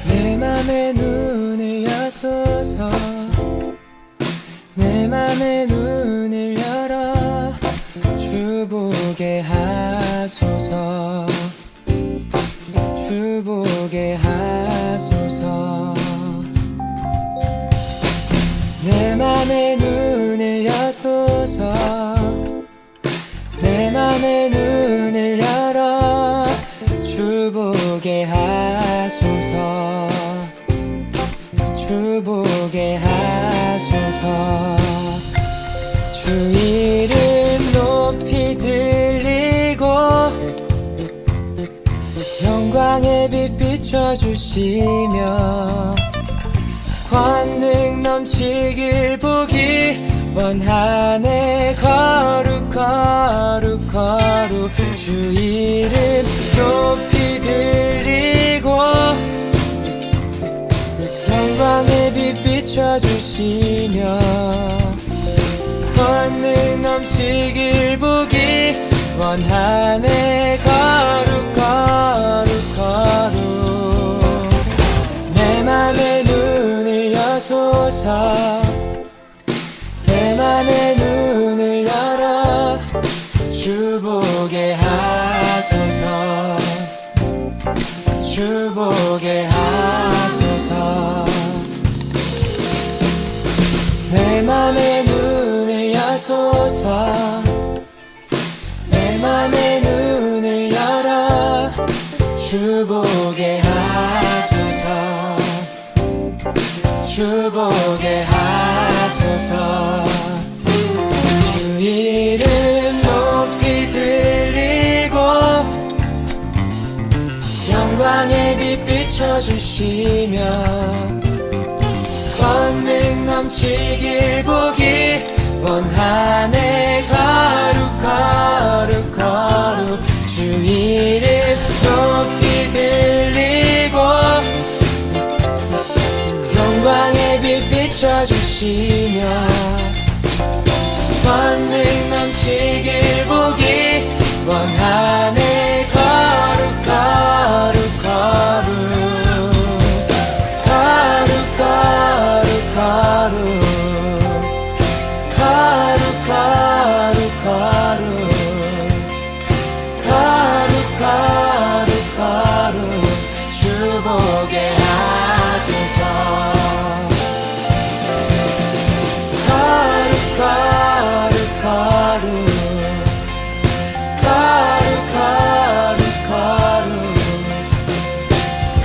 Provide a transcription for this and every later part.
내 맘에 눈을 여소서 내 맘에 눈을 열어 주보게 하소서 주보게 하소서 내 맘에 눈을 여소서 내 맘에 눈을 열어 주보게 하소서 주보게 하소서 주 이름 높이 들리고 영광의 빛 비춰주시며 권능 넘치길 보기 원하네 거룩 거룩 거룩 주 이름 높이 들리고 영광의 빛 비춰주시며 권능 넘치길 보기 원하네 거룩 거룩 거룩 내 맘에 눈을 여소서 내 맘에 눈을 열어 주보게 하소서 주보게 하소서 내 맘에 눈을 여소서 내 맘에 눈을 열어 주보게 하소서 주보게 하소서 주 이름 높이 들리고 영광의 빛 비춰주시며 권능 넘치길 보기 원하네 거룩 거룩 거룩 주 이름 높이 들리고 영광의 빛 비춰주시며 권능 넘치길 보기 원하네 거룩 거룩 거룩 거룩 거룩 거룩 거룩 거룩 거룩 거룩 거룩 주보게 하소서 거룩 거룩 거룩 거룩 거룩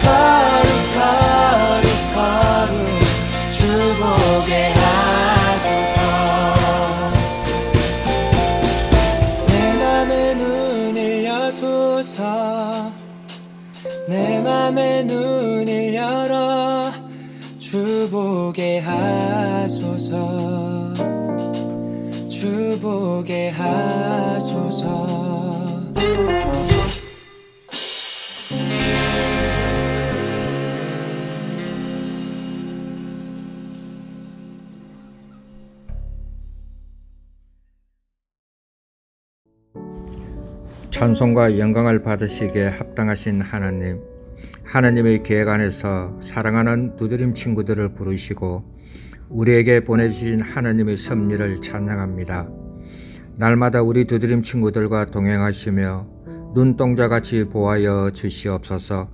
거룩 거룩 거룩 주보게 하소서 내 맘에 눈을 여소서 내 맘에 눈을 열어 주보게 하소서 주보게 하소서 찬송과 영광을 받으시기에 합당하신 하나님, 하나님의 계획 안에서 사랑하는 두드림 친구들을 부르시고 우리에게 보내주신 하나님의 섭리를 찬양합니다. 날마다 우리 두드림 친구들과 동행하시며 눈동자같이 보아여 주시옵소서.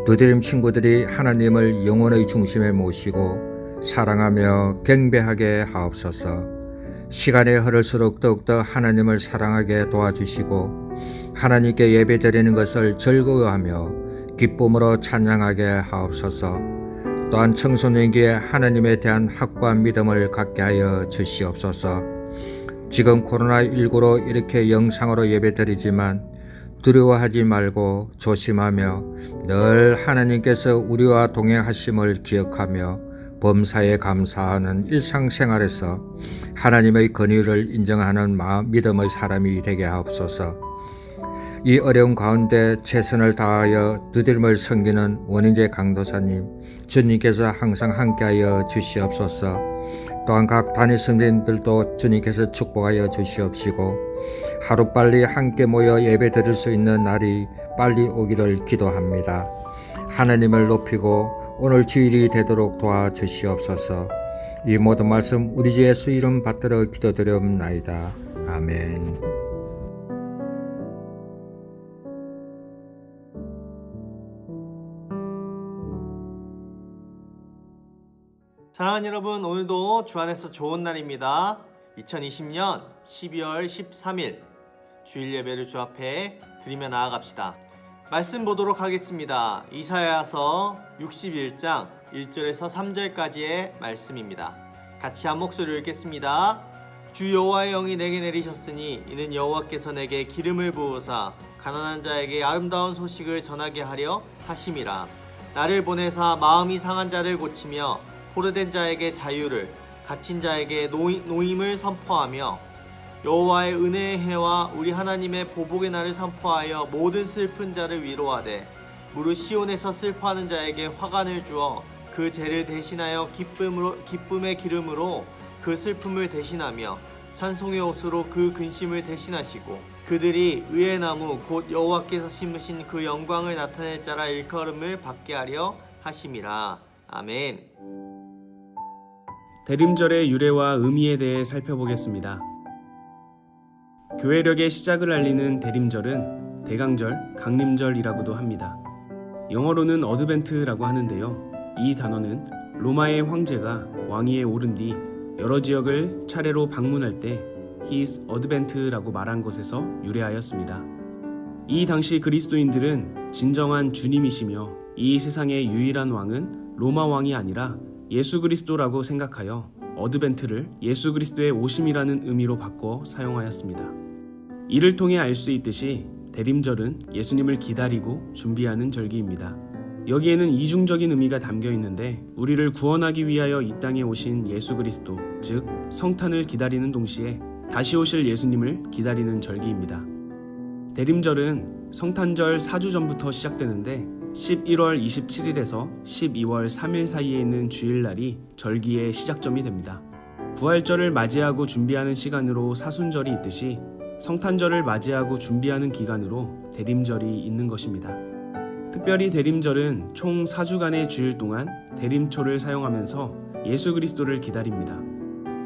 두드림 친구들이 하나님을 영혼의 중심에 모시고 사랑하며 경배하게 하옵소서. 시간이 흐를수록 더욱더 하나님을 사랑하게 도와주시고 하나님께 예배드리는 것을 즐거워하며 기쁨으로 찬양하게 하옵소서. 또한 청소년기에 하나님에 대한 확고한 믿음을 갖게 하여 주시옵소서. 지금 코로나19로 이렇게 영상으로 예배드리지만 두려워하지 말고 조심하며 늘 하나님께서 우리와 동행하심을 기억하며 범사에 감사하는 일상생활에서 하나님의 권위를 인정하는 믿음의 사람이 되게 하옵소서. 이 어려운 가운데 최선을 다하여 두드림을 섬기는 원인재 강도사님, 주님께서 항상 함께하여 주시옵소서. 또한 각 단일 성도님들도 주님께서 축복하여 주시옵시고 하루빨리 함께 모여 예배 드릴 수 있는 날이 빨리 오기를 기도합니다. 하나님을 높이고 오늘 주일이 되도록 도와주시옵소서. 이 모든 말씀 우리 주 예수 이름 받들어 기도드려옵나이다. 아멘. 사랑하는 여러분, 오늘도 주 안에서 좋은 날입니다. 2020년 12월 13일 주일 예배를 주 앞에 드리며 나아갑시다. 말씀 보도록 하겠습니다. 이사야서 61장 1절에서 3절까지의 말씀입니다. 같이 한 목소리로 읽겠습니다. 주 여호와의 영이 내게 내리셨으니 이는 여호와께서 내게 기름을 부으사 가난한 자에게 아름다운 소식을 전하게 하려 하심이라. 나를 보내사 마음이 상한 자를 고치며 포로된 자에게 자유를, 갇힌 자에게 노임을 선포하며 여호와의 은혜의 해와 우리 하나님의 보복의 날을 선포하여 모든 슬픈 자를 위로하되 무릇 시온에서 슬퍼하는 자에게 화관을 주어 그 죄를 대신하여 기쁨의 기름으로 그 슬픔을 대신하며 찬송의 옷으로 그 근심을 대신하시고 그들이 의의 나무 곧 여호와께서 심으신 그 영광을 나타낼 자라 일컬음을 받게 하려 하심이라. 아멘. 대림절의 유래와 의미에 대해 살펴보겠습니다. 교회력의 시작을 알리는 대림절은 대강절, 강림절이라고도 합니다. 영어로는 어드벤트라고 하는데요. 이 단어는 로마의 황제가 왕위에 오른 뒤 여러 지역을 차례로 방문할 때 His Advent라고 말한 것에서 유래하였습니다. 이 당시 그리스도인들은 진정한 주님이시며 이 세상의 유일한 왕은 로마 왕이 아니라 예수 그리스도라고 생각하여 어드벤트를 예수 그리스도의 오심이라는 의미로 바꿔 사용하였습니다. 이를 통해 알 수 있듯이 대림절은 예수님을 기다리고 준비하는 절기입니다. 여기에는 이중적인 의미가 담겨 있는데 우리를 구원하기 위하여 이 땅에 오신 예수 그리스도, 즉 성탄을 기다리는 동시에 다시 오실 예수님을 기다리는 절기입니다. 대림절은 성탄절 4주 전부터 시작되는데 11월 27일에서 12월 3일 사이에 있는 주일날이 절기의 시작점이 됩니다. 부활절을 맞이하고 준비하는 시간으로 사순절이 있듯이 성탄절을 맞이하고 준비하는 기간으로 대림절이 있는 것입니다. 특별히 대림절은 총 4주간의 주일 동안 대림초를 사용하면서 예수 그리스도를 기다립니다.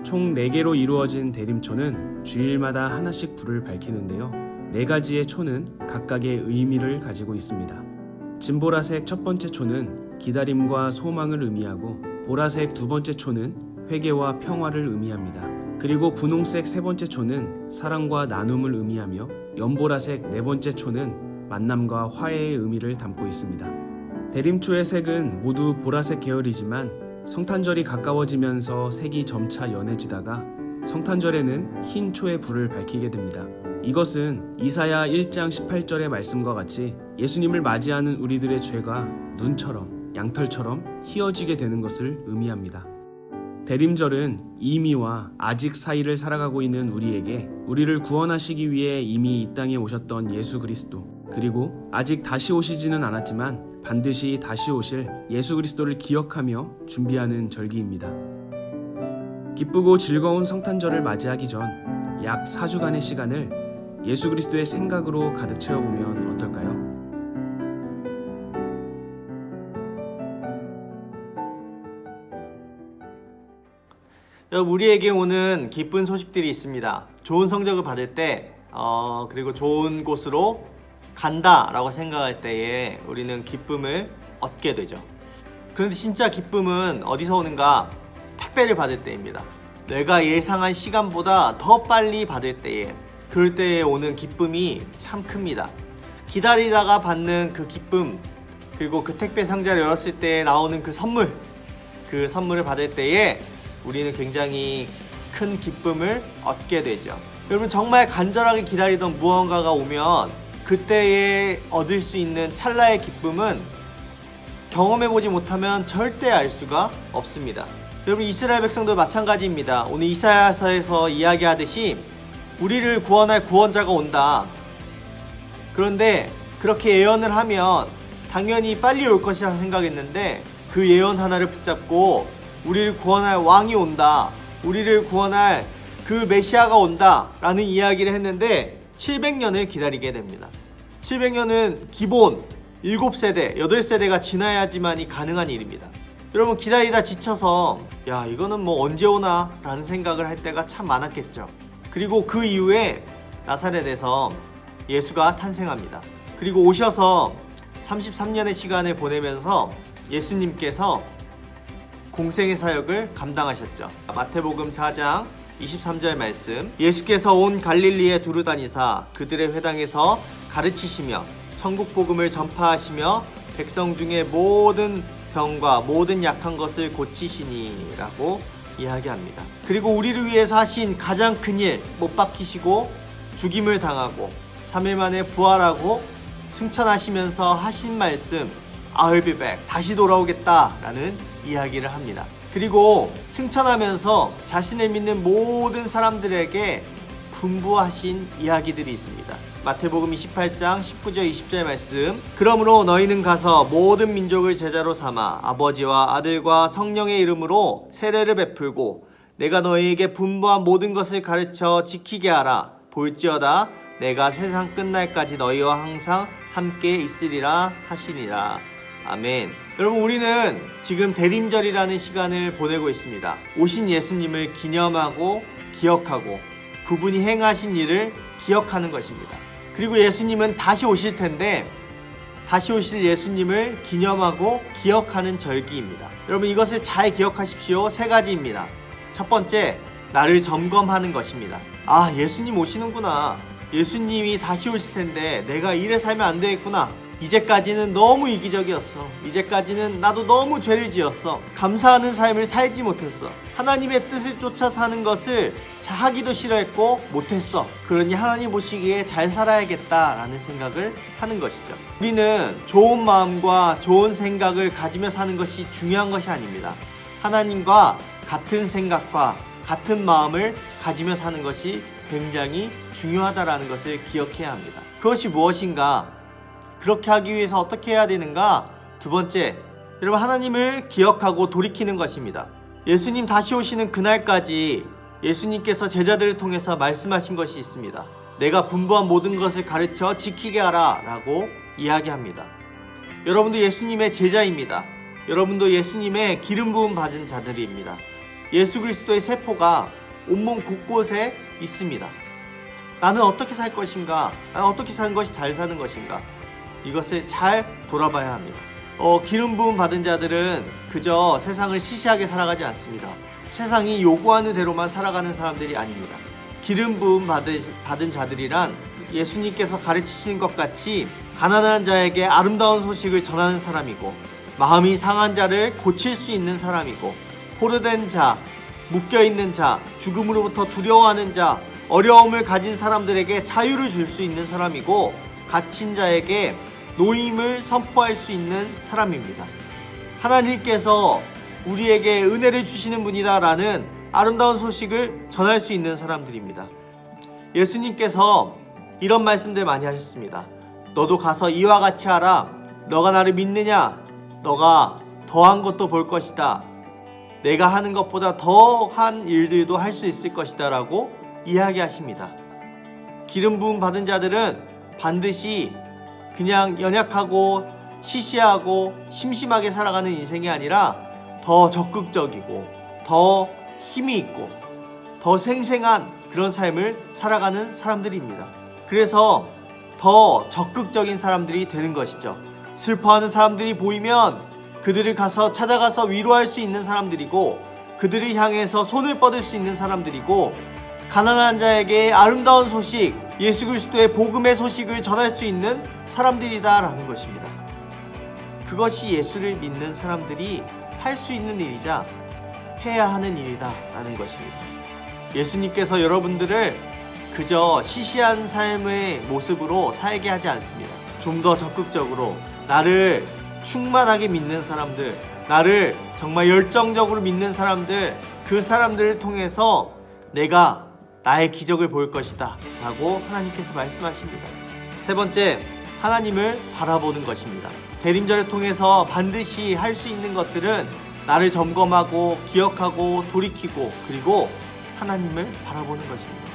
총 4개로 이루어진 대림초는 주일마다 하나씩 불을 밝히는데요. 4가지의 초는 각각의 의미를 가지고 있습니다. 진보라색 첫 번째 초는 기다림과 소망을 의미하고 보라색 두 번째 초는 회개와 평화를 의미합니다. 그리고 분홍색 세 번째 초는 사랑과 나눔을 의미하며 연보라색 네 번째 초는 만남과 화해의 의미를 담고 있습니다. 대림초의 색은 모두 보라색 계열이지만 성탄절이 가까워지면서 색이 점차 연해지다가 성탄절에는 흰 초의 불을 밝히게 됩니다. 이것은 이사야 1장 18절의 말씀과 같이 예수님을 맞이하는 우리들의 죄가 눈처럼 양털처럼 희어지게 되는 것을 의미합니다. 대림절은 이미와 아직 사이를 살아가고 있는 우리에게 우리를 구원하시기 위해 이미 이 땅에 오셨던 예수 그리스도, 그리고 아직 다시 오시지는 않았지만 반드시 다시 오실 예수 그리스도를 기억하며 준비하는 절기입니다. 기쁘고 즐거운 성탄절을 맞이하기 전 약 4주간의 시간을 예수 그리스도의 생각으로 가득 채워보면 어떨까요? 우리에게 오는 기쁜 소식들이 있습니다. 좋은 성적을 받을 때 그리고 좋은 곳으로 간다라고 생각할 때에 우리는 기쁨을 얻게 되죠. 그런데 진짜 기쁨은 어디서 오는가? 택배를 받을 때입니다. 내가 예상한 시간보다 더 빨리 받을 때에, 그럴 때에 오는 기쁨이 참 큽니다. 기다리다가 받는 그 기쁨, 그리고 그 택배 상자를 열었을 때 나오는 그 선물을 받을 때에 우리는 굉장히 큰 기쁨을 얻게 되죠. 여러분, 정말 간절하게 기다리던 무언가가 오면 그때에 얻을 수 있는 찰나의 기쁨은 경험해보지 못하면 절대 알 수가 없습니다. 여러분, 이스라엘 백성도 마찬가지입니다. 오늘 이사야서에서 이야기하듯이 우리를 구원할 구원자가 온다. 그런데 그렇게 예언을 하면 당연히 빨리 올 것이라 생각했는데 그 예언 하나를 붙잡고 우리를 구원할 왕이 온다, 우리를 구원할 그 메시아가 온다 라는 이야기를 했는데 700년을 기다리게 됩니다. 700년은 기본 7세대, 8세대가 지나야지만이 가능한 일입니다. 여러분, 기다리다 지쳐서 야, 이거는 뭐 언제 오나 라는 생각을 할 때가 참 많았겠죠. 그리고 그 이후에 나사렛에서 예수가 탄생합니다. 그리고 오셔서 33년의 시간을 보내면서 예수님께서 공생의 사역을 감당하셨죠. 마태복음 4장 23절 말씀, 예수께서 온 갈릴리에 두루 다니사 그들의 회당에서 가르치시며 천국 복음을 전파하시며 백성 중에 모든 병과 모든 약한 것을 고치시니 라고 이야기합니다. 그리고 우리를 위해서 하신 가장 큰 일, 못 박히시고 죽임을 당하고 3일 만에 부활하고 승천하시면서 하신 말씀, I'll be back, 다시 돌아오겠다 라는 이야기를 합니다. 그리고 승천하면서 자신을 믿는 모든 사람들에게 분부하신 이야기들이 있습니다. 마태복음 28장 19절 20절 말씀, 그러므로 너희는 가서 모든 민족을 제자로 삼아 아버지와 아들과 성령의 이름으로 세례를 베풀고 내가 너희에게 분부한 모든 것을 가르쳐 지키게 하라. 볼지어다 내가 세상 끝날까지 너희와 항상 함께 있으리라 하시니라. 아멘. 여러분, 우리는 지금 대림절이라는 시간을 보내고 있습니다. 오신 예수님을 기념하고 기억하고 그분이 행하신 일을 기억하는 것입니다. 그리고 예수님은 다시 오실 텐데 다시 오실 예수님을 기념하고 기억하는 절기입니다. 여러분, 이것을 잘 기억하십시오. 3가지입니다. 첫 번째, 나를 점검하는 것입니다. 아, 예수님 오시는구나. 예수님이 다시 오실 텐데 내가 이래 살면 안 되겠구나. 이제까지는 너무 이기적이었어. 이제까지는 나도 너무 죄를 지었어. 감사하는 삶을 살지 못했어. 하나님의 뜻을 쫓아 사는 것을 하기도 싫어했고 못했어. 그러니 하나님 보시기에 잘 살아야겠다라는 생각을 하는 것이죠. 우리는 좋은 마음과 좋은 생각을 가지며 사는 것이 중요한 것이 아닙니다. 하나님과 같은 생각과 같은 마음을 가지며 사는 것이 굉장히 중요하다라는 것을 기억해야 합니다. 그것이 무엇인가? 그렇게 하기 위해서 어떻게 해야 되는가? 2번째, 여러분, 하나님을 기억하고 돌이키는 것입니다. 예수님 다시 오시는 그날까지 예수님께서 제자들을 통해서 말씀하신 것이 있습니다. 내가 분부한 모든 것을 가르쳐 지키게 하라 라고 이야기합니다. 여러분도 예수님의 제자입니다. 여러분도 예수님의 기름 부음 받은 자들입니다. 예수 그리스도의 세포가 온몸 곳곳에 있습니다. 나는 어떻게 살 것인가? 나는 어떻게 사는 것이 잘 사는 것인가? 이것을 잘 돌아봐야 합니다. 기름 부음 받은 자들은 그저 세상을 시시하게 살아가지 않습니다. 세상이 요구하는 대로만 살아가는 사람들이 아닙니다. 기름 부음 받은 자들이란 예수님께서 가르치시는 것 같이 가난한 자에게 아름다운 소식을 전하는 사람이고, 마음이 상한 자를 고칠 수 있는 사람이고, 포로된 자, 묶여있는 자, 죽음으로부터 두려워하는 자, 어려움을 가진 사람들에게 자유를 줄 수 있는 사람이고, 갇힌 자에게 노임을 선포할 수 있는 사람입니다. 하나님께서 우리에게 은혜를 주시는 분이다 라는 아름다운 소식을 전할 수 있는 사람들입니다. 예수님께서 이런 말씀들 많이 하셨습니다. 너도 가서 이와 같이 하라. 너가 나를 믿느냐? 너가 더한 것도 볼 것이다. 내가 하는 것보다 더한 일들도 할 수 있을 것이다 라고 이야기하십니다. 기름 부음 받은 자들은 반드시 그냥 연약하고 시시하고 심심하게 살아가는 인생이 아니라 더 적극적이고 더 힘이 있고 더 생생한 그런 삶을 살아가는 사람들입니다. 그래서 더 적극적인 사람들이 되는 것이죠. 슬퍼하는 사람들이 보이면 그들을 찾아가서 위로할 수 있는 사람들이고, 그들을 향해서 손을 뻗을 수 있는 사람들이고, 가난한 자에게 아름다운 소식, 예수 그리스도의 복음의 소식을 전할 수 있는 사람들이다라는 것입니다. 그것이 예수를 믿는 사람들이 할 수 있는 일이자 해야 하는 일이다라는 것입니다. 예수님께서 여러분들을 그저 시시한 삶의 모습으로 살게 하지 않습니다. 좀 더 적극적으로 나를 충만하게 믿는 사람들, 나를 정말 열정적으로 믿는 사람들, 그 사람들을 통해서 내가 나의 기적을 볼 것이다 라고 하나님께서 말씀하십니다. 세 번째, 하나님을 바라보는 것입니다. 대림절을 통해서 반드시 할 수 있는 것들은 나를 점검하고 기억하고 돌이키고 그리고 하나님을 바라보는 것입니다.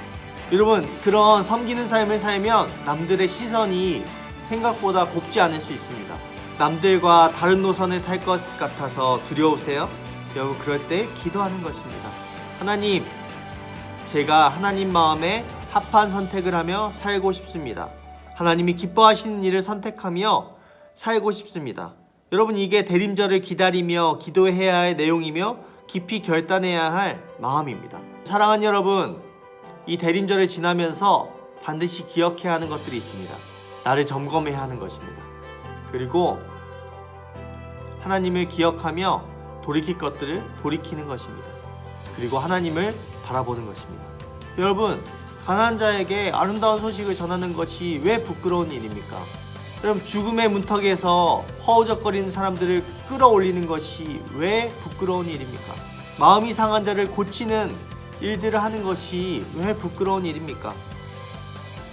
여러분, 그런 섬기는 삶을 살면 남들의 시선이 생각보다 곱지 않을 수 있습니다. 남들과 다른 노선을 탈 것 같아서 두려우세요? 여러분, 그럴 때 기도하는 것입니다. 하나님, 제가 하나님 마음에 합한 선택을 하며 살고 싶습니다. 하나님이 기뻐하시는 일을 선택하며 살고 싶습니다. 여러분, 이게 대림절을 기다리며 기도해야 할 내용이며 깊이 결단해야 할 마음입니다. 사랑하는 여러분, 이 대림절을 지나면서 반드시 기억해야 하는 것들이 있습니다. 나를 점검해야 하는 것입니다. 그리고 하나님을 기억하며 돌이킬 것들을 돌이키는 것입니다. 그리고 하나님을 바라보는 것입니다. 여러분, 가난한 자에게 아름다운 소식을 전하는 것이 왜 부끄러운 일입니까? 여러분, 죽음의 문턱에서 허우적거리는 사람들을 끌어올리는 것이 왜 부끄러운 일입니까? 마음이 상한 자를 고치는 일들을 하는 것이 왜 부끄러운 일입니까?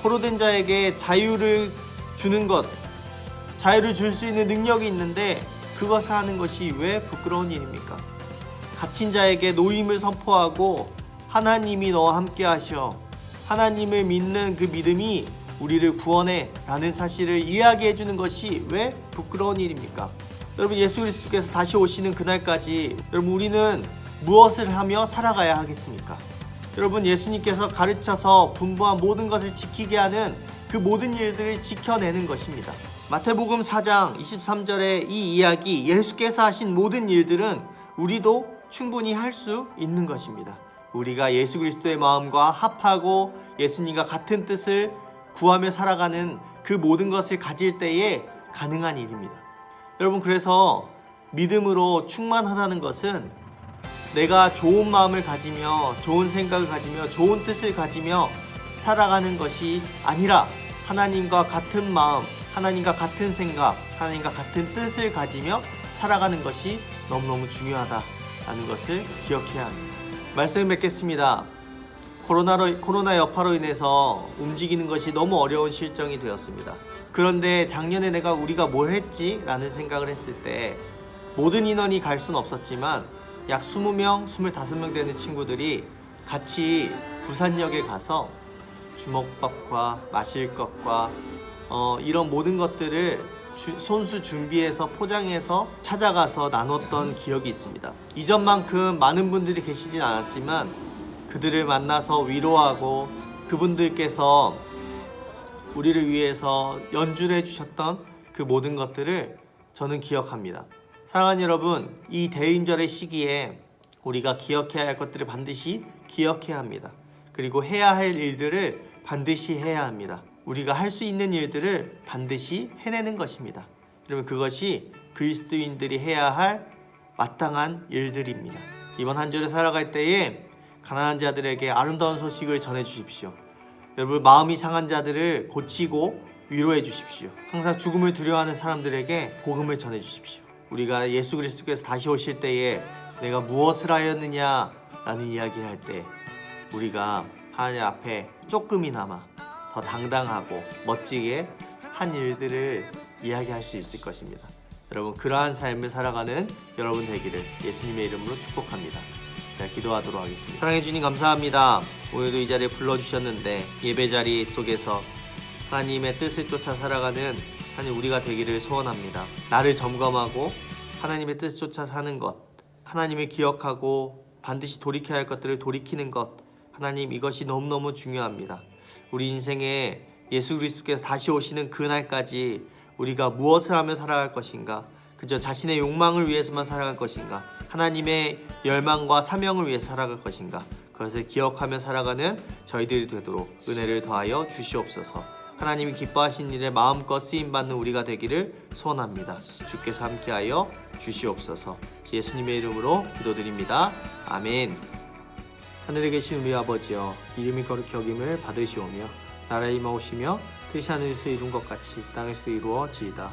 포로된 자에게 자유를 주는 것, 자유를 줄 수 있는 능력이 있는데 그것을 하는 것이 왜 부끄러운 일입니까? 갇힌 자에게 노임을 선포하고 하나님이 너와 함께 하셔, 하나님을 믿는 그 믿음이 우리를 구원해 라는 사실을 이야기해 주는 것이 왜 부끄러운 일입니까? 여러분, 예수 그리스도께서 다시 오시는 그날까지 여러분, 우리는 무엇을 하며 살아가야 하겠습니까? 여러분, 예수님께서 가르쳐서 분부한 모든 것을 지키게 하는 그 모든 일들을 지켜내는 것입니다. 마태복음 4장 23절의 이 이야기, 예수께서 하신 모든 일들은 우리도 충분히 할 수 있는 것입니다. 우리가 예수 그리스도의 마음과 합하고 예수님과 같은 뜻을 구하며 살아가는 그 모든 것을 가질 때에 가능한 일입니다. 여러분, 그래서 믿음으로 충만하다는 것은 내가 좋은 마음을 가지며 좋은 생각을 가지며 좋은 뜻을 가지며 살아가는 것이 아니라 하나님과 같은 마음, 하나님과 같은 생각, 하나님과 같은 뜻을 가지며 살아가는 것이 너무너무 중요하다라는 것을 기억해야 합니다. 말씀을 맺겠습니다. 코로나 여파로 인해서 움직이는 것이 너무 어려운 실정이 되었습니다. 그런데 작년에 우리가 뭘 했지? 라는 생각을 했을 때 모든 인원이 갈 수는 없었지만 약 20명, 25명 되는 친구들이 같이 부산역에 가서 주먹밥과 마실 것과 이런 모든 것들을 손수 준비해서 포장해서 찾아가서 나눴던 기억이 있습니다. 이전만큼 많은 분들이 계시진 않았지만 그들을 만나서 위로하고 그분들께서 우리를 위해서 연주를 해주셨던 그 모든 것들을 저는 기억합니다. 사랑하는 여러분, 이 대림절의 시기에 우리가 기억해야 할 것들을 반드시 기억해야 합니다. 그리고 해야 할 일들을 반드시 해야 합니다. 우리가 할 수 있는 일들을 반드시 해내는 것입니다. 여러분, 그것이 그리스도인들이 해야 할 마땅한 일들입니다. 이번 한 주를 살아갈 때에 가난한 자들에게 아름다운 소식을 전해 주십시오. 여러분, 마음이 상한 자들을 고치고 위로해 주십시오. 항상 죽음을 두려워하는 사람들에게 복음을 전해 주십시오. 우리가 예수 그리스도께서 다시 오실 때에 내가 무엇을 하였느냐 라는 이야기를 할 때 우리가 하나님 앞에 조금이나마 더 당당하고 멋지게 한 일들을 이야기할 수 있을 것입니다. 여러분, 그러한 삶을 살아가는 여러분 되기를 예수님의 이름으로 축복합니다. 제가 기도하도록 하겠습니다. 사랑해 주님 감사합니다. 오늘도 이 자리에 불러주셨는데 예배 자리 속에서 하나님의 뜻을 쫓아 살아가는 하나님 우리가 되기를 소원합니다. 나를 점검하고 하나님의 뜻을 쫓아 사는 것, 하나님을 기억하고 반드시 돌이켜야 할 것들을 돌이키는 것, 하나님, 이것이 너무너무 중요합니다. 우리 인생에 예수 그리스도께서 다시 오시는 그날까지 우리가 무엇을 하며 살아갈 것인가? 그저 자신의 욕망을 위해서만 살아갈 것인가? 하나님의 열망과 사명을 위해 살아갈 것인가? 그것을 기억하며 살아가는 저희들이 되도록 은혜를 더하여 주시옵소서. 하나님이 기뻐하신 일에 마음껏 쓰임받는 우리가 되기를 소원합니다. 주께서 함께하여 주시옵소서. 예수님의 이름으로 기도드립니다. 아멘. 하늘에 계신 우리 아버지여, 이름이 거룩히 여김을 받으시오며 나라의 임하오시며 뜻이 하늘에서 이룬 것 같이 땅에서도 이루어지이다.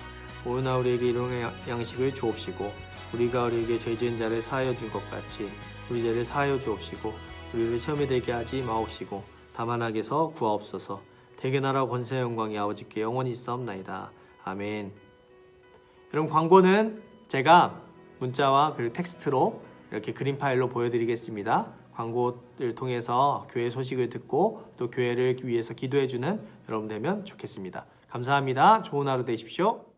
오늘날 우리에게 일용의 양식을 주옵시고 우리가 우리에게 죄 지은 자를 사하여 준 것 같이 우리 죄를 사하여 주옵시고 우리를 시험에 들게 하지 마옵시고 다만 악에서 구하옵소서. 대개 나라 권세 영광이 아버지께 영원히 있사옵나이다. 아멘. 여러분, 광고는 제가 문자와 그리고 텍스트로 이렇게 그림 파일로 보여드리겠습니다. 광고를 통해서 교회 소식을 듣고 또 교회를 위해서 기도해주는 여러분 되면 좋겠습니다. 감사합니다. 좋은 하루 되십시오.